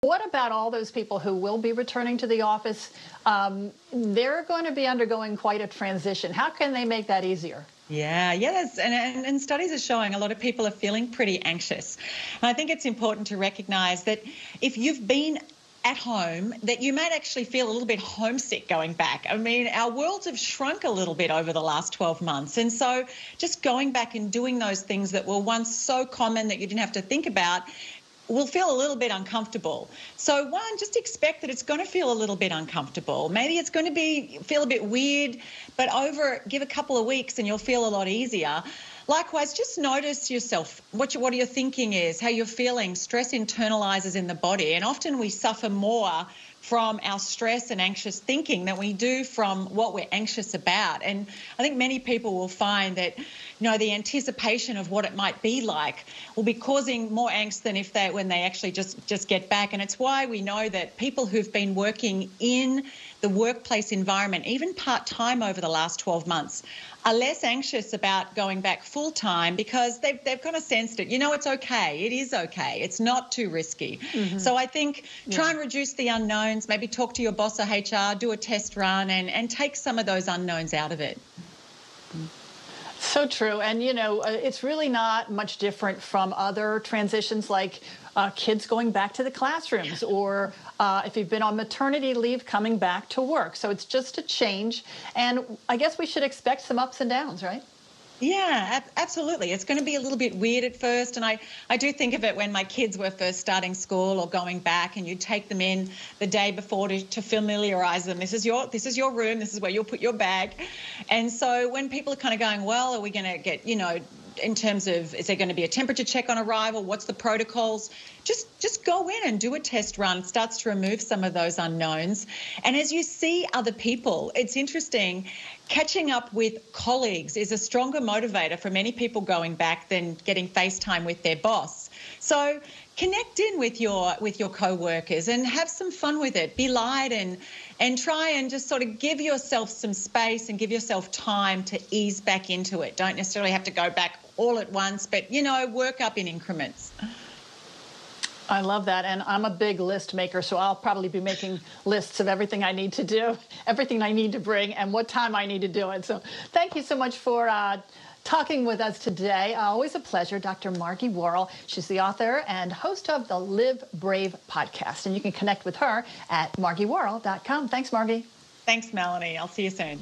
What about all those people who will be returning to the office? They're going to be undergoing quite a transition. How can they make that easier? Yeah, yes, and studies are showing a lot of people are feeling pretty anxious. And I think it's important to recognise that if you've been at home, that you might actually feel a little bit homesick going back. I mean, our worlds have shrunk a little bit over the last 12 months. And so just going back and doing those things that were once so common that you didn't have to think about will feel a little bit uncomfortable. So one, just expect that it's going to feel a little bit uncomfortable. Maybe it's going to feel a bit weird, but give a couple of weeks and you'll feel a lot easier. Likewise, just notice yourself, what your thinking is, how you're feeling. Stress internalizes in the body, and often we suffer more from our stress and anxious thinking than we do from what we're anxious about. And I think many people will find that, the anticipation of what it might be like will be causing more angst than when they actually just get back. And it's why we know that people who've been working in the workplace environment, even part-time over the last 12 months, are less anxious about going back full-time because they've kind of sensed it. It's okay. It is okay. It's not too risky. Mm-hmm. So I think try and reduce the unknowns, maybe talk to your boss or HR, do a test run and take some of those unknowns out of it. So true. And, it's really not much different from other transitions like kids going back to the classrooms or if you've been on maternity leave, coming back to work. So it's just a change. And I guess we should expect some ups and downs, right? Yeah, absolutely. It's going to be a little bit weird at first. And I do think of it when my kids were first starting school or going back, and you take them in the day before to familiarise them. This is your room. This is where you'll put your bag. And so when people are kind of going, well, are we going to get, in terms of, is there going to be a temperature check on arrival? What's the protocols? Just go in and do a test run. It starts to remove some of those unknowns. And as you see other people, it's interesting, catching up with colleagues is a stronger motivator for many people going back than getting FaceTime with their boss. So connect in with your co-workers and have some fun with it. Be light and try and just sort of give yourself some space and give yourself time to ease back into it. Don't necessarily have to go back all at once, but, work up in increments. I love that. And I'm a big list maker, so I'll probably be making lists of everything I need to do, everything I need to bring, and what time I need to do it. So thank you so much for talking with us today. Always a pleasure. Dr. Margie Warrell. She's the author and host of the Live Brave podcast. And you can connect with her at margiewarrell.com. Thanks, Margie. Thanks, Melanie. I'll see you soon.